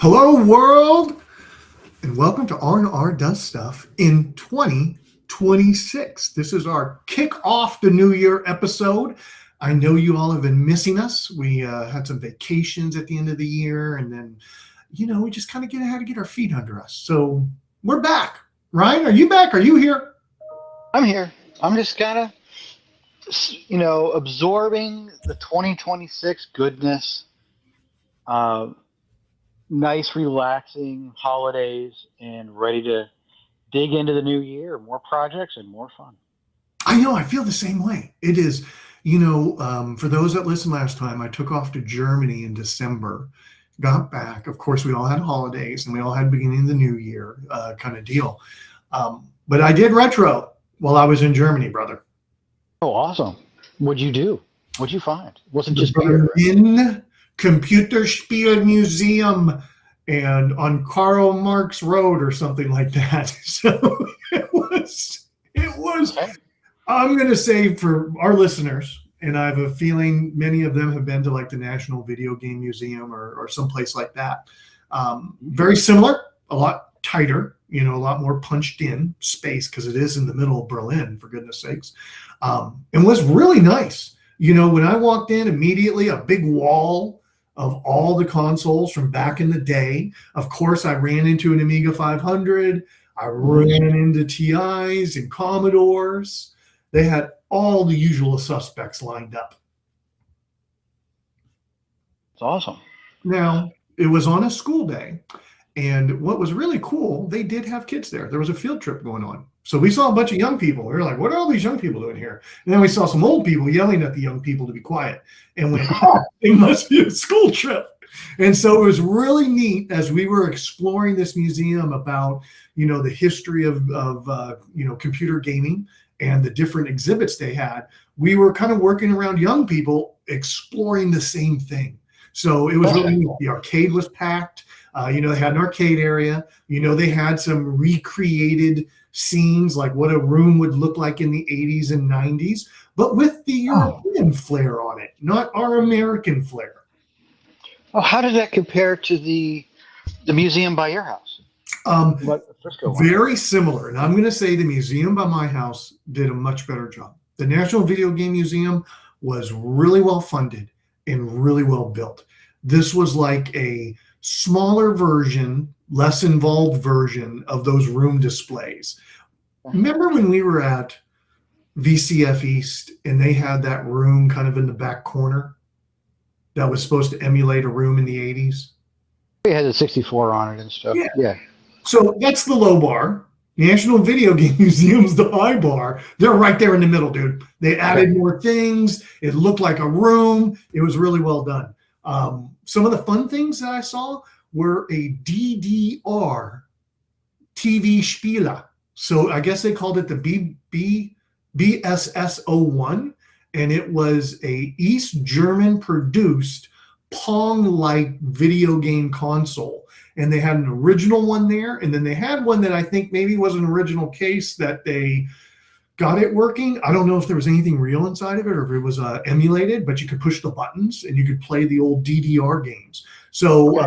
Hello, world, and welcome to R&R Does Stuff in 2026. This is our kick off the new year episode. I know you all have been missing us. We had some vacations at the end of the year, and then, we just kind of had to get our feet under us. So we're back. Ryan, are you back? Are you here? I'm here. I'm just kind of, absorbing the 2026 goodness. Nice, relaxing holidays, and ready to dig into the new year. More projects and more fun. I know. I feel the same way. It is, for those that listened last time, I took off to Germany in December, got back. Of course, we all had holidays and we all had beginning of the new year kind of deal. But I did retro while I was in Germany, brother. Oh, awesome. What'd you do? What'd you find? Wasn't The just beer, right? Berlin Computerspiel Museum and on Karl Marx Road or something like that. So it was, Okay. I'm going to say for our listeners, and I have a feeling many of them have been to like the National Video Game Museum or someplace like that. Very similar, a lot tighter, a lot more punched in space because it is in the middle of Berlin, for goodness sakes. And was really nice. When I walked in, immediately a big wall of all the consoles from back in the day. Of course, I ran into an Amiga 500. I ran into TIs and Commodores. They had all the usual suspects lined up. It's awesome. Now, it was on a school day. And what was really cool, they did have kids there. There was a field trip going on. So we saw a bunch of young people. We were like, what are all these young people doing here? And then we saw some old people yelling at the young people to be quiet. And went, it must be a school trip. And so it was really neat as we were exploring this museum about, the history of computer gaming and the different exhibits they had. We were kind of working around young people exploring the same thing. So it was really neat. The arcade was packed. They had an arcade area. They had some recreated scenes like what a room would look like in the 80s and 90s, but with the European flair on it, not our American flair. Oh, how did that compare to the museum by your house? Very similar. And I'm going to say the museum by my house did a much better job. The National Video Game Museum was really well funded and really well built. This was like a smaller version, less involved version of those room displays. Remember when we were at VCF East and they had that room kind of in the back corner that was supposed to emulate a room in the 80s? It had a 64 on it and stuff. Yeah. So that's the low bar. National Video Game Museum's the high bar. They're right there in the middle, dude. They added more things. It looked like a room. It was really well done. Some of the fun things that I saw were a DDR TV Spieler. So I guess they called it the BSS-01, and it was a East German produced Pong-like video game console. And they had an original one there, and then they had one that I think maybe was an original case that they got it working. I don't know if there was anything real inside of it or if it was emulated, but you could push the buttons and you could play the old DDR games. So,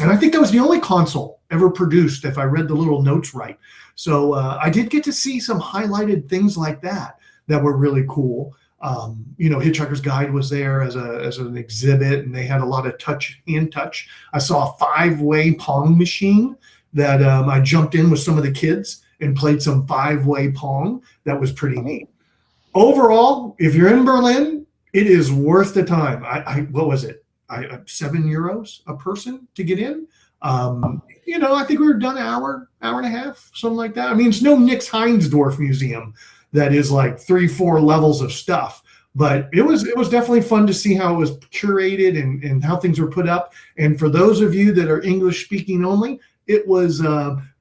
and I think that was the only console ever produced, if I read the little notes right. So I did get to see some highlighted things like that were really cool. Hitchhiker's Guide was there as an exhibit, and they had a lot of hand touch. I saw a 5-way Pong machine that I jumped in with some of the kids and played some 5-way Pong. That was pretty neat. Overall, if you're in Berlin, it is worth the time. What was it? €7 a person to get in. I think we were done an hour and a half, something like that. I mean, it's no Nix Heinsdorf museum that is like 3-4 levels of stuff. But it was definitely fun to see how it was curated and how things were put up. And for those of you that are English speaking only, it was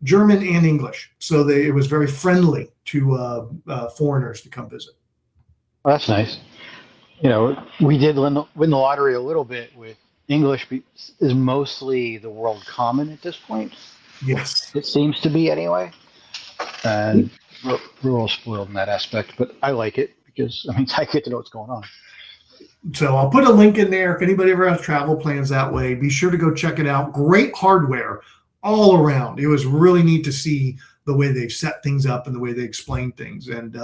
German and English. So it was very friendly to foreigners to come visit. Well, that's nice. We did win the lottery a little bit with English is mostly the world common at this point. Yes. It seems to be anyway. And we're all spoiled in that aspect, but I like it because I get to know what's going on. So I'll put a link in there. If anybody ever has travel plans that way, be sure to go check it out. Great hardware all around. It was really neat to see the way they set things up and the way they explain things. And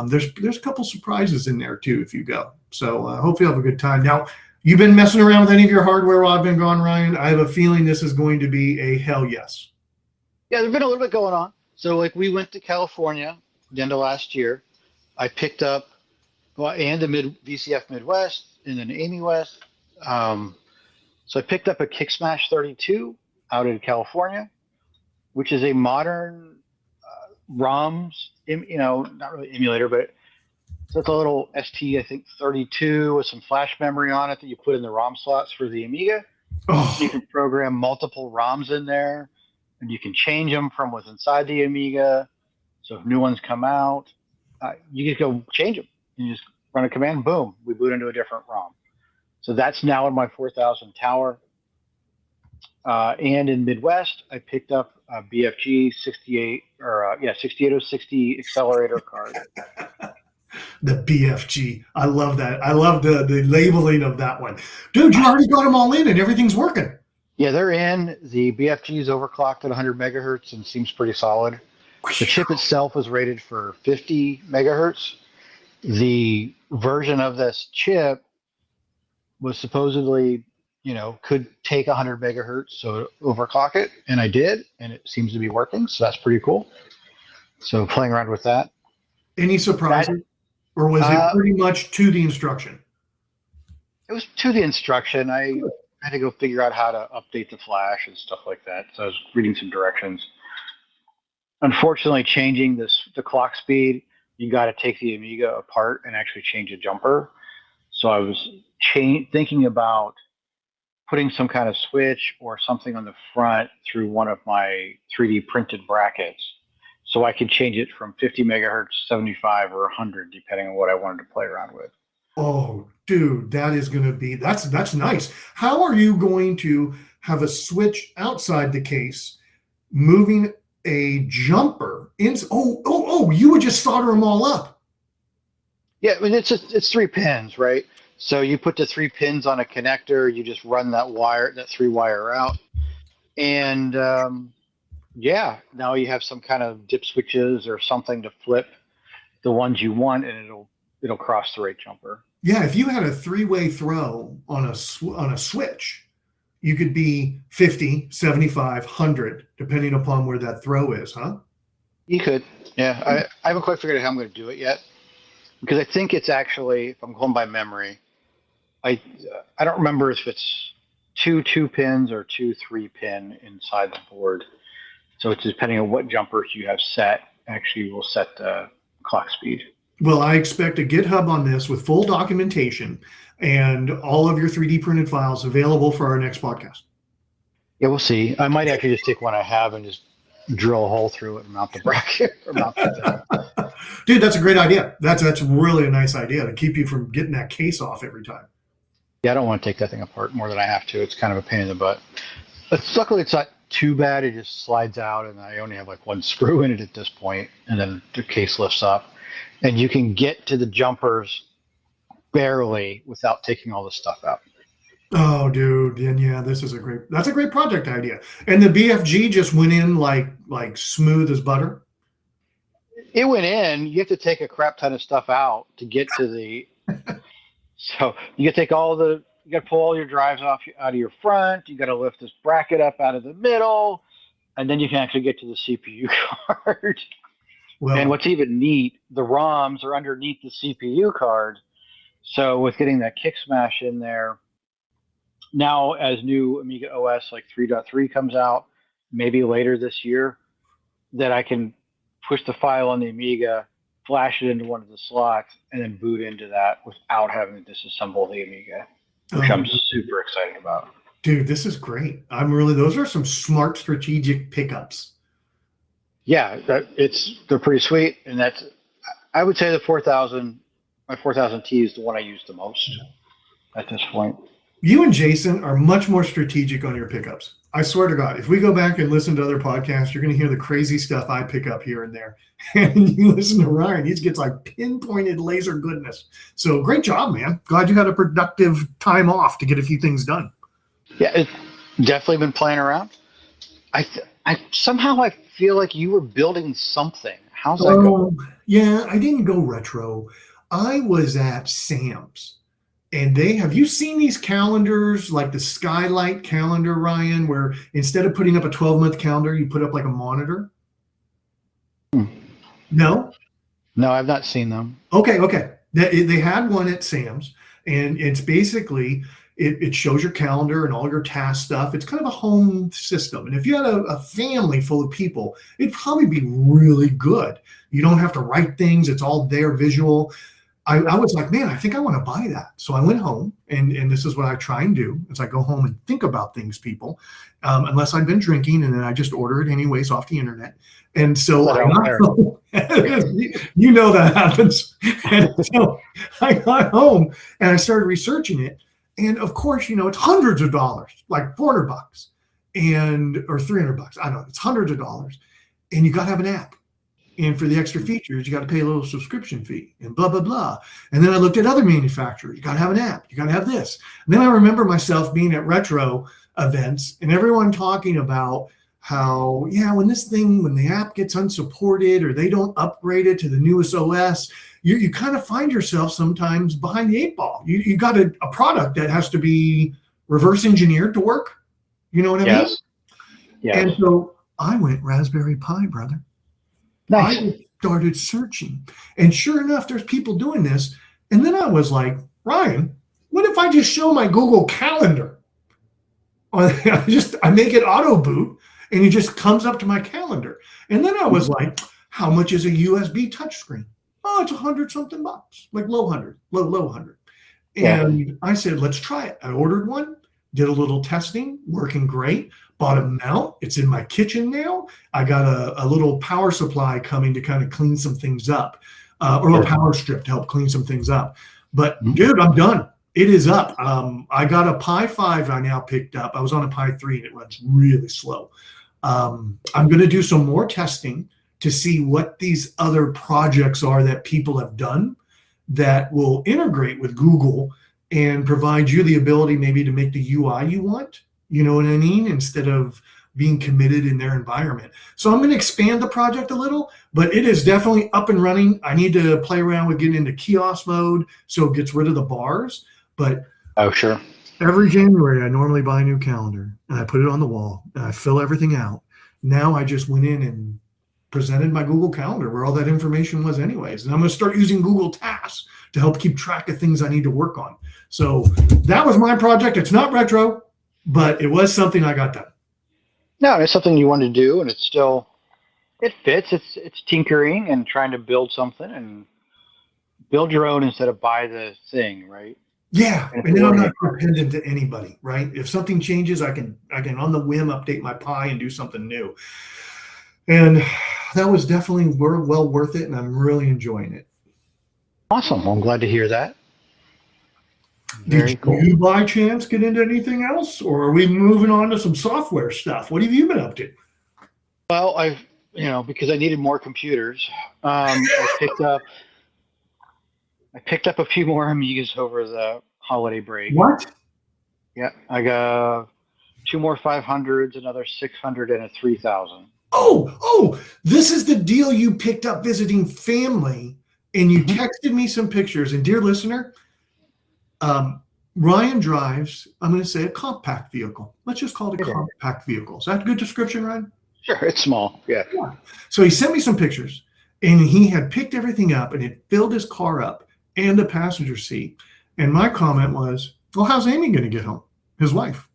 there's a couple surprises in there too if you go. So hopefully you'll have a good time. Now, you've been messing around with any of your hardware while I've been gone, Ryan? I have a feeling this is going to be a hell yes. Yeah, there's been a little bit going on. So like we went to California the end of last year. I picked up and the VCF Midwest and then Amy West. So I picked up a Kicksmash 32 out in California, which is a modern ROMs, not really emulator, but so it's a little ST, I think 32 with some flash memory on it that you put in the ROM slots for the Amiga. Oh. You can program multiple ROMs in there, and you can change them from what's inside the Amiga. So if new ones come out, you just go change them. You just run a command, boom, we boot into a different ROM. So that's now in my 4000 tower. And in Midwest, I picked up a BFG 68060 accelerator card. The BFG. I love that. I love the labeling of that one. Dude, you already got them all in and everything's working. Yeah, they're in. The BFG is overclocked at 100 megahertz and seems pretty solid. The chip itself is rated for 50 megahertz. The version of this chip was supposedly, could take 100 megahertz, so overclock it, and I did, and it seems to be working, so that's pretty cool. So playing around with that. Any surprises? Or was it pretty much to the instruction? It was to the instruction. I had to go figure out how to update the flash and stuff like that, so I was reading some directions. Unfortunately, changing the clock speed, you got to take the Amiga apart and actually change a jumper. So I was thinking about putting some kind of switch or something on the front through one of my 3D printed brackets, so I could change it from 50 megahertz, 75, or 100, depending on what I wanted to play around with. Oh, dude, that is going to be, that's nice. How are you going to have a switch outside the case, moving a jumper in? You would just solder them all up. Yeah, I mean, it's 3 pins, right? So you put the 3 pins on a connector, you just run that 3-wire out, and now you have some kind of dip switches or something to flip the ones you want, and it'll cross the right jumper. Yeah, if you had a 3-way throw on a switch, you could be 50, 75, 100, depending upon where that throw is, huh? You could, yeah. I haven't quite figured out how I'm going to do it yet, because I think it's actually, if I'm going by memory, I don't remember if it's 2 2-pins or 2 3-pin inside the board. So it's depending on what jumpers you have set, actually will set the clock speed. Well, I expect a GitHub on this with full documentation and all of your 3D printed files available for our next podcast. Yeah, we'll see. I might actually just take one I have and just drill a hole through it and mount the bracket. Dude, that's a great idea. That's really a nice idea to keep you from getting that case off every time. Yeah, I don't want to take that thing apart more than I have to. It's kind of a pain in the butt. But luckily, it's not too bad. It just slides out, and I only have like 1 screw in it at this point, and then the case lifts up. And you can get to the jumpers barely without taking all the stuff out. Oh, dude, and yeah, that's a great project idea. And the BFG just went in like smooth as butter. It went in. You have to take a crap ton of stuff out to get to the. So you got to take you got to pull all your drives out of your front. You got to lift this bracket up out of the middle, and then you can actually get to the CPU card. Well, and what's even neat, the ROMs are underneath the CPU card. So with getting that Kicksmash in there, now as new Amiga OS like 3.3 comes out, maybe later this year, that I can push the file on the Amiga, flash it into one of the slots, and then boot into that without having to disassemble the Amiga, which I'm super excited about. Dude, this is great. Those are some smart strategic pickups. Yeah, they're pretty sweet, and I would say my 4000 T is the one I use the most at this point. You and Jason are much more strategic on your pickups. I swear to God, if we go back and listen to other podcasts, you're going to hear the crazy stuff I pick up here and there. And you listen to Ryan, he gets like pinpointed laser goodness. So great job, man. Glad you had a productive time off to get a few things done. Yeah, it's definitely been playing around. I somehow I feel like you were building something. How's that going? Yeah, I didn't go retro. I was at Sam's. And have you seen these calendars, like the Skylight calendar, Ryan, where instead of putting up a 12-month calendar, you put up like a monitor? No? No, I've not seen them. Okay. They had one at Sam's, and it's basically, it shows your calendar and all your task stuff. It's kind of a home system. And if you had a family full of people, it'd probably be really good. You don't have to write things. It's all there visual. I was like, man, I think I want to buy that. So I went home, and this is what I try and do, is I go home and think about things, people, unless I've been drinking, and then I just order it anyways off the internet. And so you know that happens. And so I got home, and I started researching it. And of course, it's hundreds of dollars, like $400 or $300. I don't know. It's hundreds of dollars. And you got to have an app. And for the extra features, you got to pay a little subscription fee and blah, blah, blah. And then I looked at other manufacturers. You got to have an app. You got to have this. And then I remember myself being at retro events and everyone talking about how, when the app gets unsupported or they don't upgrade it to the newest OS, you kind of find yourself sometimes behind the eight ball. You got a product that has to be reverse engineered to work. You know what I mean? Yes. And so I went Raspberry Pi, brother. Nice. I started searching, and sure enough, there's people doing this. And then I was like, Ryan, what if I just show my Google Calendar? I make it auto boot, and it just comes up to my calendar. And then I was like, how much is a USB touchscreen? Oh, it's $100-something, like low 100. And I said, let's try it. I ordered one, did a little testing, working great. Bought a mount. It's in my kitchen now. I got a little power supply coming to kind of clean some things up, or a power strip to help clean some things up. But dude, I'm done. It is up. I got a Pi 5 I now picked up. I was on a Pi 3 and it runs really slow. I'm going to do some more testing to see what these other projects are that people have done that will integrate with Google and provide you the ability maybe to make the UI you want. You know what I mean? Instead of being committed in their environment. So I'm going to expand the project a little, but it is definitely up and running. I need to play around with getting into kiosk mode so it gets rid of the bars. But sure. Every January, I normally buy a new calendar and I put it on the wall and I fill everything out. Now I just went in and presented my Google Calendar where all that information was anyways. And I'm going to start using Google Tasks to help keep track of things I need to work on. So that was my project. It's not retro, but it was something I got done. No, it's something you wanted to do, and it fits. It's tinkering and trying to build something and build your own instead of buy the thing, right? Yeah, and then I'm not dependent to anybody, right? If something changes, I can on the whim update my Pi and do something new. And that was definitely well worth it, and I'm really enjoying it. Awesome. Well, I'm glad to hear that. Did you by chance get into anything else, or are we moving on to some software stuff? What have you been up to? Well, because I needed more computers, I picked up a few more Amigas over the holiday break. What? Yeah, I got 2 more 500s, another 600, and a 3000. Oh, this is the deal you picked up visiting family, and you texted me some pictures. And dear listener, Ryan drives, I'm going to say, a compact vehicle. Let's just call it a compact vehicle. Is that a good description, Ryan? Sure, it's small. Yeah. So he sent me some pictures, and he had picked everything up, and it filled his car up and the passenger seat. And my comment was, well, how's Amy going to get home? His wife.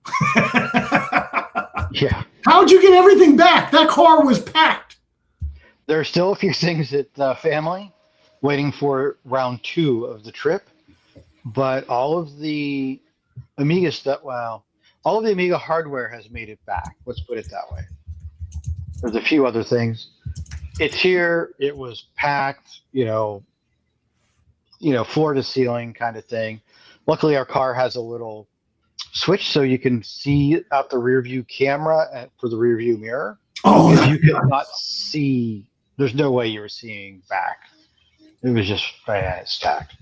Yeah. How'd you get everything back? That car was packed. There are still a few things at the family waiting for round 2 of the trip. But all of the Amiga stuff, all of the Amiga hardware has made it back. Let's put it that way. There's a few other things. It's here. It was packed, floor to ceiling kind of thing. Luckily, our car has a little switch so you can see out the rear view camera for the rear view mirror. Oh, Because you that's could not see, there's no way you were seeing back. It was just stacked.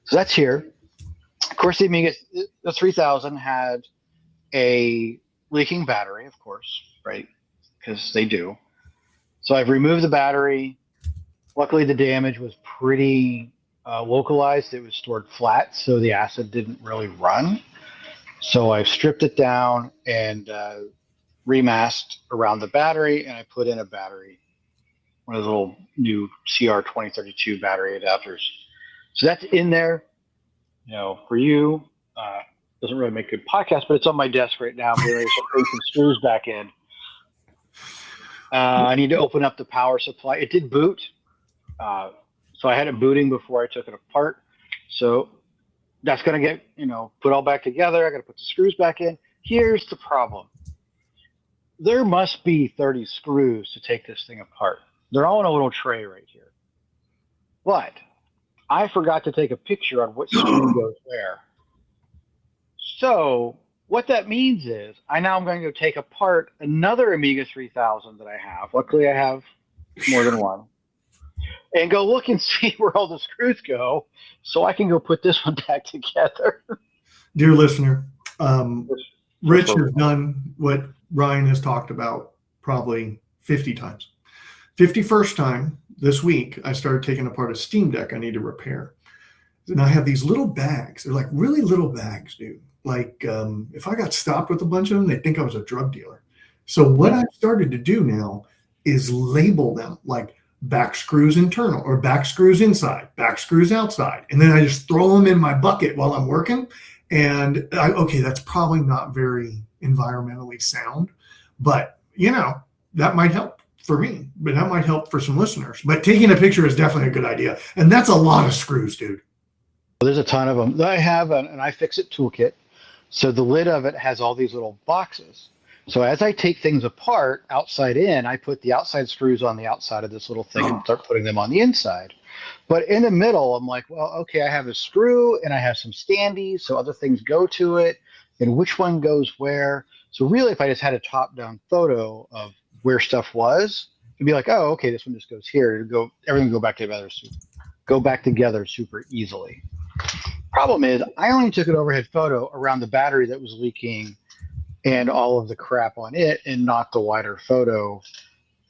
So that's here. Of course, the Amiga, the 3000 had a leaking battery, of course, right? Because they do. So I've removed the battery. Luckily, the damage was pretty localized. It was stored flat, so the acid didn't really run. So I've stripped it down and remasked around the battery, and I put in a battery, one of the little new CR2032 battery adapters. So that's in there, for you. Doesn't really make good podcast, but it's on my desk right now. I'm getting ready to put some screws back in. I need to open up the power supply. It did boot. So I had it booting before I took it apart. So that's going to get, put all back together. I got to put the screws back in. Here's the problem. There must be 30 screws to take this thing apart. They're all in a little tray right here. But I forgot to take a picture on what screw goes where. So what that means is I'm going to go take apart another Amiga 3000 that I have. Luckily, I have more than one. And go look and see where all the screws go so I can go put this one back together. Dear listener, Rich has done what Ryan has talked about probably 50 times. 51st time this week, I started taking apart a Steam Deck I need to repair. And I have these little bags. They're like really little bags, dude. Like if I got stopped with a bunch of them, they think I was a drug dealer. So what I've started to do now is label them like back screws internal or back screws inside, back screws outside. And then I just throw them in my bucket while I'm working. And okay, that's probably not very environmentally sound, but that might help for me, but that might help for some listeners. But taking a picture is definitely a good idea. And that's a lot of screws, dude. There's a ton of them. I have an iFixit toolkit. So the lid of it has all these little boxes. So as I take things apart outside in, I put the outside screws on the outside of this little thing and start putting them on the inside. But in the middle, I'm like, well, okay, I have a screw and I have some standees, so other things go to it, and which one goes where. So really, if I just had a top-down photo of where stuff was, it'd be like, oh, okay, this one just goes here. Everything will go back together super easily. Problem is, I only took an overhead photo around the battery that was leaking and all of the crap on it, and not the wider photo,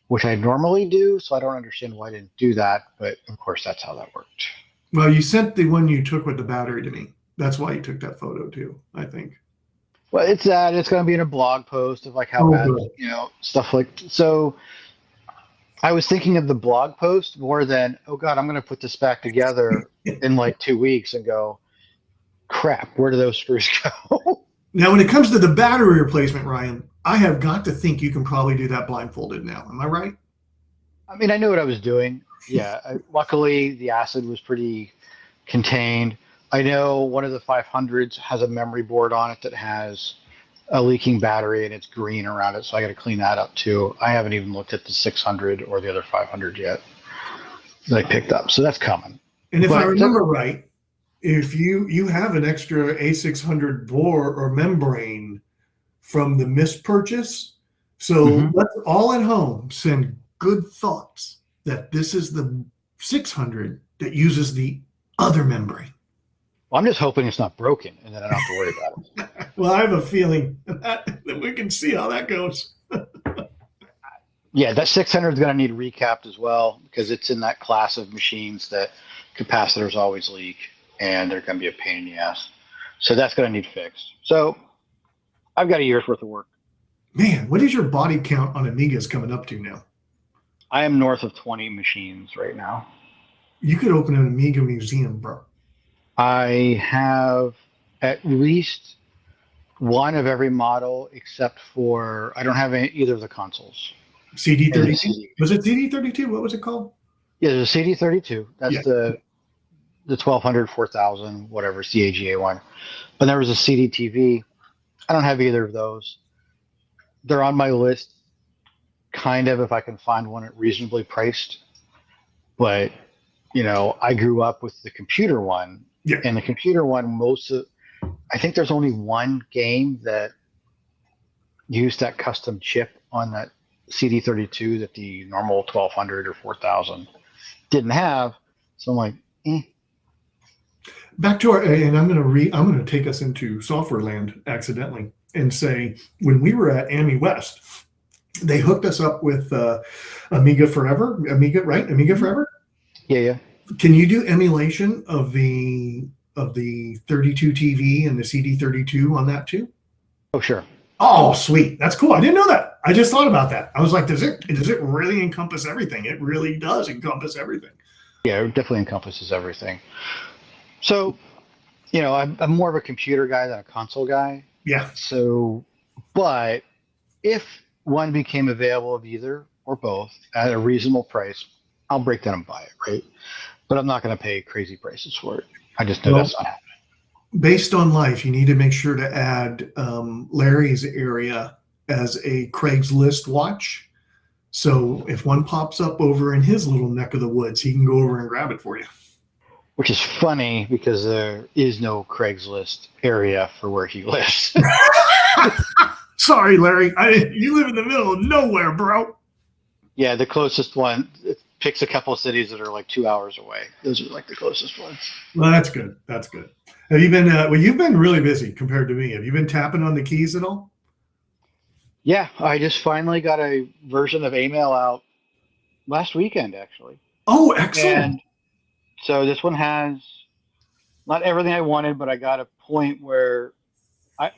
which I normally do. So I don't understand why I didn't do that, but of course that's how that worked. Well, you sent the one you took with the battery to me. That's why you took that photo too, I think. Well, it's going to be in a blog post of like how bad, stuff like. So I was thinking of the blog post more than, oh God, I'm going to put this back together in like 2 weeks and go, crap, where do those screws go? Now, when it comes to the battery replacement, Ryan, I have got to think you can probably do that blindfolded now. Am I right? I mean, I knew what I was doing. Yeah. Luckily, the acid was pretty contained. I know one of the 500s has a memory board on it that has a leaking battery and it's green around it. So I got to clean that up too. I haven't even looked at the 600 or the other 500 yet that I picked up. So that's coming. And if I remember right, if you have an extra A600 bore or membrane from the missed purchase, so let's all at home send good thoughts that this is the 600 that uses the other membrane. Well, I'm just hoping it's not broken and then I don't have to worry about it. Well, I have a feeling that we can see how that goes. Yeah, that 600 is going to need recapped as well because it's in that class of machines that capacitors always leak and they're going to be a pain in the ass. So that's going to need fixed. So I've got a year's worth of work. Man, what is your body count on Amigas coming up to now? I am north of 20 machines right now. You could open an Amiga museum, bro. I have at least one of every model except for I don't have either of the consoles. CD32? Was it CD32? What was it called? Yeah, there's a CD32. That's the 1200, 4000, whatever, CAGA one. But there was a CD-TV. I don't have either of those. They're on my list, kind of, if I can find one at reasonably priced. But, I grew up with the computer one. Yeah. And the computer one, I think there's only one game that used that custom chip on that CD32 that the normal 1200 or 4000 didn't have. So I'm like, Back to and I'm going to take us into software land accidentally and say, when we were at AMI West, they hooked us up with Amiga Forever. Amiga, right? Amiga Forever. Yeah. Can you do emulation of the 32 TV and the CD32 on that too? Oh, sure. Oh, sweet. That's cool. I didn't know that. I just thought about that. I was like, does it really encompass everything? It really does encompass everything. Yeah, it definitely encompasses everything. So, I'm more of a computer guy than a console guy. Yeah. So, but if one became available of either or both at a reasonable price, I'll break down and buy it, right? But I'm not going to pay crazy prices for it. I just know that's not happening. Based on life, you need to make sure to add Larry's area as a Craigslist watch. So if one pops up over in his little neck of the woods, he can go over and grab it for you. Which is funny because there is no Craigslist area for where he lives. Sorry, Larry. You live in the middle of nowhere, bro. Yeah, the closest one, it picks a couple of cities that are like 2 hours away. Those are like the closest ones. Well, that's good. That's good. Have you been, you've been really busy compared to me. Have you been tapping on the keys at all? Yeah, I just finally got a version of Amail out last weekend, actually. Oh, excellent. And so this one has not everything I wanted, but I got a point where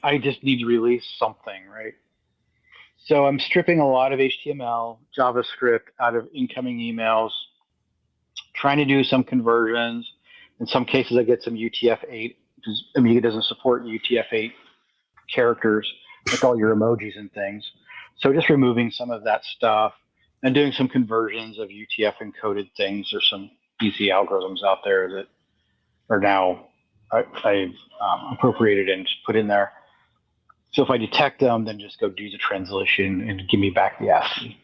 I just need to release something, right? So I'm stripping a lot of HTML, JavaScript out of incoming emails, trying to do some conversions. In some cases, I get some UTF-8 because Amiga doesn't support UTF-8 characters, like all your emojis and things. So just removing some of that stuff and doing some conversions of UTF encoded things. There's some easy algorithms out there that are now I've appropriated and put in there. So if I detect them, then just go do the translation and give me back the ASCII.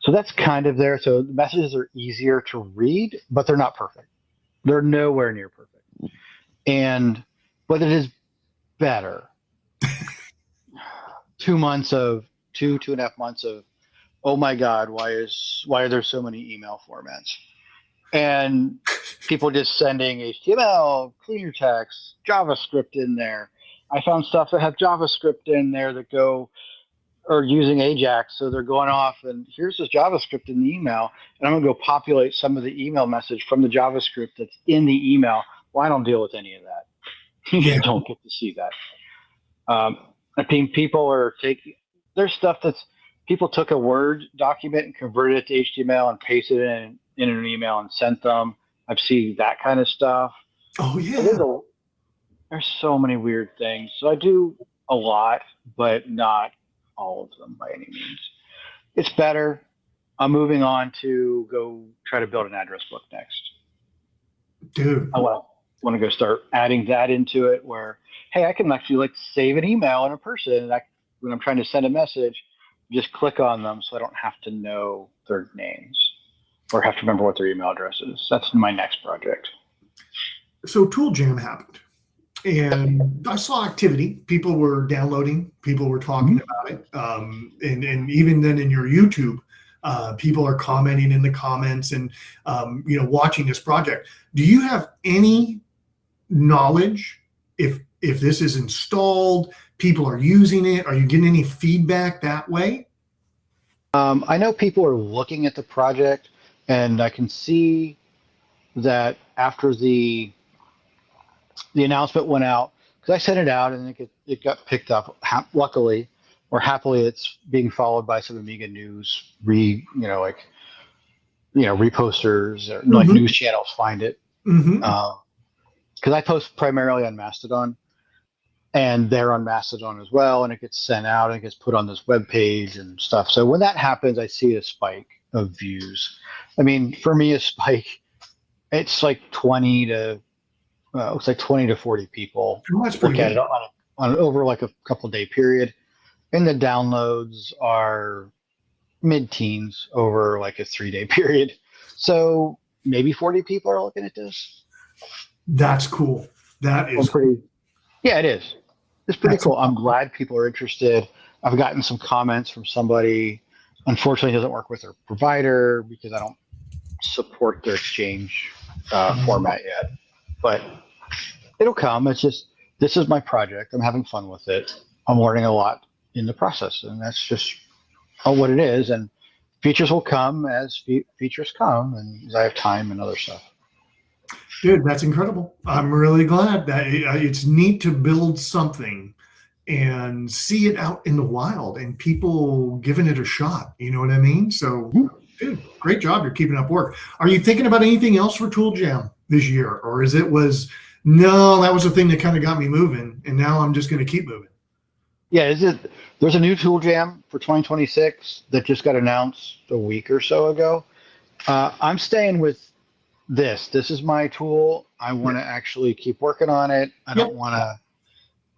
So that's kind of there. So the messages are easier to read, but they're not perfect. They're nowhere near perfect. But it is better. 2 months of 2.5 months of, oh my God, why are there so many email formats? And people just sending HTML, clear text, JavaScript in there. I found stuff that have JavaScript in there that are using Ajax. So they're going off and here's this JavaScript in the email. And I'm going to go populate some of the email message from the JavaScript that's in the email. Well, I don't deal with any of that. You don't get to see that. I think people are there's stuff people took a Word document and converted it to HTML and pasted it in an email and sent them. I've seen that kind of stuff. Oh, yeah. So there's so many weird things. So I do a lot, but not all of them by any means. It's better. I'm moving on to go try to build an address book next. Dude. I want to go start adding that into it where, hey, I can actually save an email in a person. And when I'm trying to send a message, just click on them so I don't have to know their names or have to remember what their email address is. That's my next project. So Tool Jam happened. And I saw activity. People were downloading. People were talking about it. And even then in your YouTube, people are commenting in the comments and, watching this project. Do you have any knowledge if this is installed, people are using it? Are you getting any feedback that way? I know people are looking at the project, and I can see that after the announcement went out, because I sent it out and it got picked up. Luckily, or happily, it's being followed by some Amiga news reposters or like news channels find it. Because I post primarily on Mastodon, and they're on Mastodon as well, and it gets sent out and it gets put on this web page and stuff. So when that happens, I see a spike of views. I mean, for me, a spike, it's like 20 to 40 people look at it on over like a couple day period, and the downloads are mid-teens over like a 3-day period. So maybe 40 people are looking at this. That's cool. That is pretty. Yeah, it is. it's pretty That's cool. I'm glad people are interested. I've gotten some comments from somebody. Unfortunately, it doesn't work with their provider because I don't support their exchange format yet. But it'll come. It's just this is my project. I'm having fun with it. I'm learning a lot in the process, and that's just what it is. And features will come as features come, and as I have time and other stuff. Dude, that's incredible. I'm really glad that it's neat to build something and see it out in the wild and people giving it a shot. You know what I mean? So, dude, great job. You're keeping up work. Are you thinking about anything else for Tool Jam this year? Or no, that was the thing that kind of got me moving. And now I'm just going to keep moving. Yeah, there's a new Tool Jam for 2026 that just got announced a week or so ago. I'm staying with this. This is my tool. I want to actually keep working on it. I don't want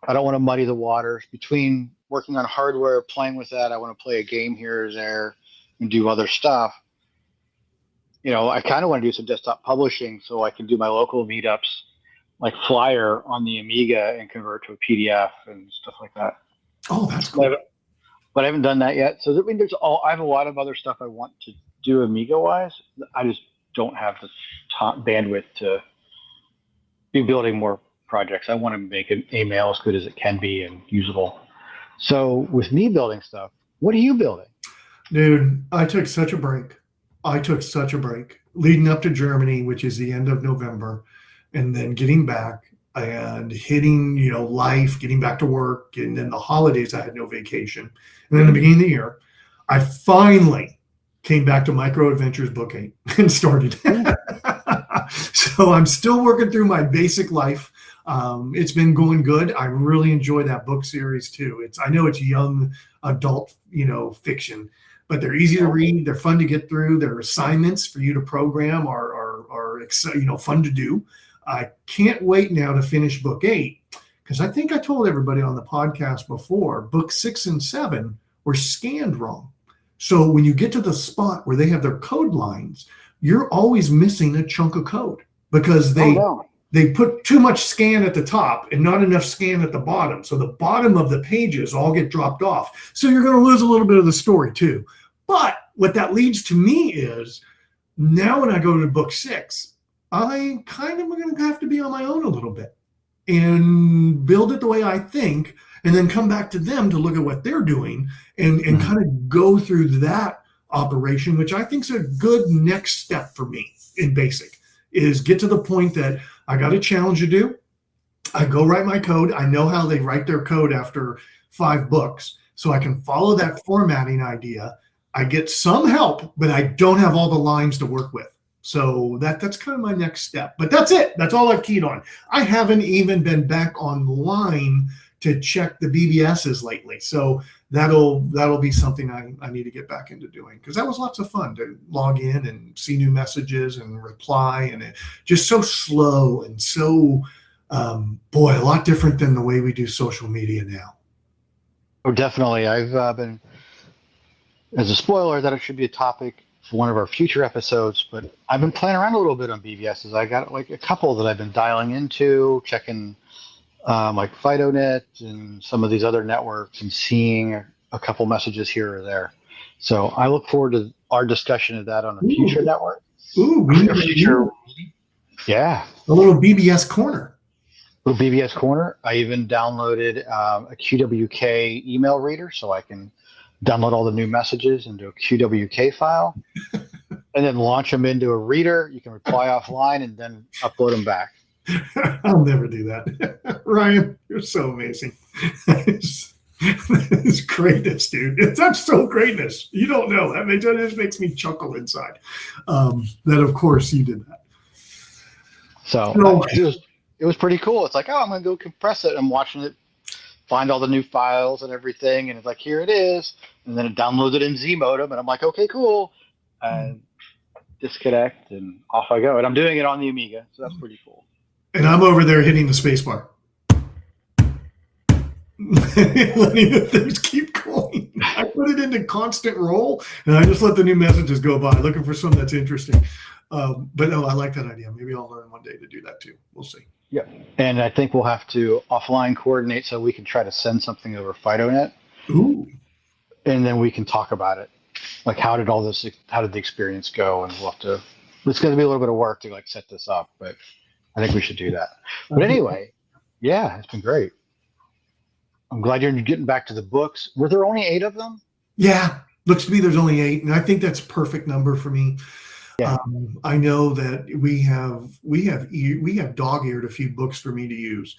to muddy the waters between working on hardware, playing with that. I want to play a game here or there and do other stuff. I kind of want to do some desktop publishing so I can do my local meetups like Flyer on the Amiga and convert to a PDF and stuff like that. Oh, that's cool. But I haven't done that yet. So I have a lot of other stuff I want to do Amiga wise. I just don't have the bandwidth to be building more projects. I want to make an email as good as it can be and usable. So with me building stuff, what are you building? Dude, I took such a break leading up to Germany, which is the end of November, and then getting back and hitting, life, getting back to work. And then the holidays, I had no vacation. And then the beginning of the year, I finally came back to Micro Adventures Book 8 and started. So I'm still working through my basic life. It's been going good. I really enjoy that book series too. I know it's young adult, fiction, but they're easy to read. They're fun to get through. Their assignments for you to program are fun to do. I can't wait now to finish book 8 because I think I told everybody on the podcast before, book 6 and 7 were scanned wrong. So when you get to the spot where they have their code lines, you're always missing a chunk of code because they put too much scan at the top and not enough scan at the bottom. So the bottom of the pages all get dropped off. So you're going to lose a little bit of the story too. But what that leads to me is now when I go to book 6, I kind of going to have to be on my own a little bit and build it the way I think, and then come back to them to look at what they're doing and kind of go through that operation, which I think is a good next step for me in BASIC, is get to the point that I got a challenge to do. I go write my code. I know how they write their code after 5 books, so I can follow that formatting idea. I get some help, but I don't have all the lines to work with. So that's kind of my next step. But that's it. That's all I've keyed on. I haven't even been back online to check the BBSs lately. So that'll be something I need to get back into doing, because that was lots of fun to log in and see new messages and reply, and it just so slow and so a lot different than the way we do social media now. Oh, definitely. I've been, as a spoiler, that it should be a topic for one of our future episodes, but I've been playing around a little bit on BBSs. I got like a couple that I've been dialing into, checking like FidoNet and some of these other networks, and seeing a couple messages here or there. So I look forward to our discussion of that on a future network. Ooh, yeah. A little BBS corner. Little BBS corner. I even downloaded a QWK email reader, so I can download all the new messages into a QWK file and then launch them into a reader. You can reply offline and then upload them back. I'll never do that. Ryan, you're so amazing. That is greatness, dude. That's so greatness. You don't know. That just makes me chuckle inside. That, of course, you did that. So it was pretty cool. It's like, oh, I'm going to go compress it. I'm watching it find all the new files and everything. And it's like, here it is. And then it downloads it in Z modem. And I'm like, okay, cool. And disconnect and off I go. And I'm doing it on the Amiga. So that's pretty cool. And I'm over there hitting the space bar. Letting the things keep going. I put it into constant roll, and I just let the new messages go by, looking for something that's interesting. But no, I like that idea. Maybe I'll learn one day to do that too. We'll see. And I think we'll have to offline coordinate so we can try to send something over FidoNet, Ooh. and then we can talk about it. Like, how did the experience go? And we'll have to, it's going to be a little bit of work to like set this up, but I think we should do that. But anyway, yeah, it's been great. I'm glad you're getting back to the books. Were there only 8 of them? Yeah, looks to be there's only 8, and I think that's a perfect number for me. Yeah. I know that we have dog-eared a few books for me to use.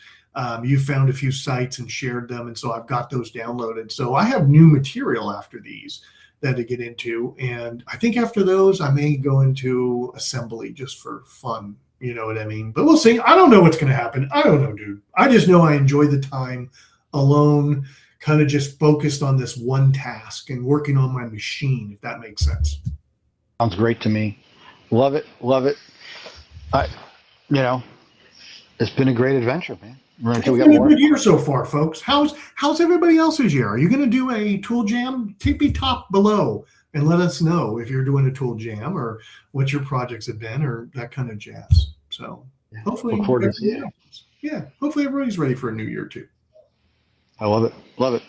You found a few sites and shared them, and so I've got those downloaded. So I have new material after these that to get into, and I think after those I may go into assembly just for fun. You know what I mean? But we'll see. I don't know what's going to happen. I don't know, dude. I just know I enjoy the time alone, kind of just focused on this one task and working on my machine, if that makes sense. Sounds great to me. Love it. Love it. It's been a great adventure, man. It's been a good year so far, folks. How's everybody else's year? Are you going to do a tool jam? Tippy top below and let us know if you're doing a tool jam or what your projects have been or that kind of jazz. So hopefully, hopefully everybody's ready for a new year too. I love it. Love it.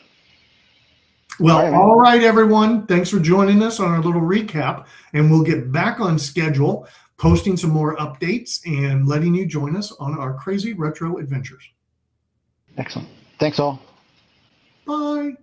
Well, all right, everyone. Thanks for joining us on our little recap, and we'll get back on schedule, posting some more updates and letting you join us on our crazy retro adventures. Excellent. Thanks all. Bye.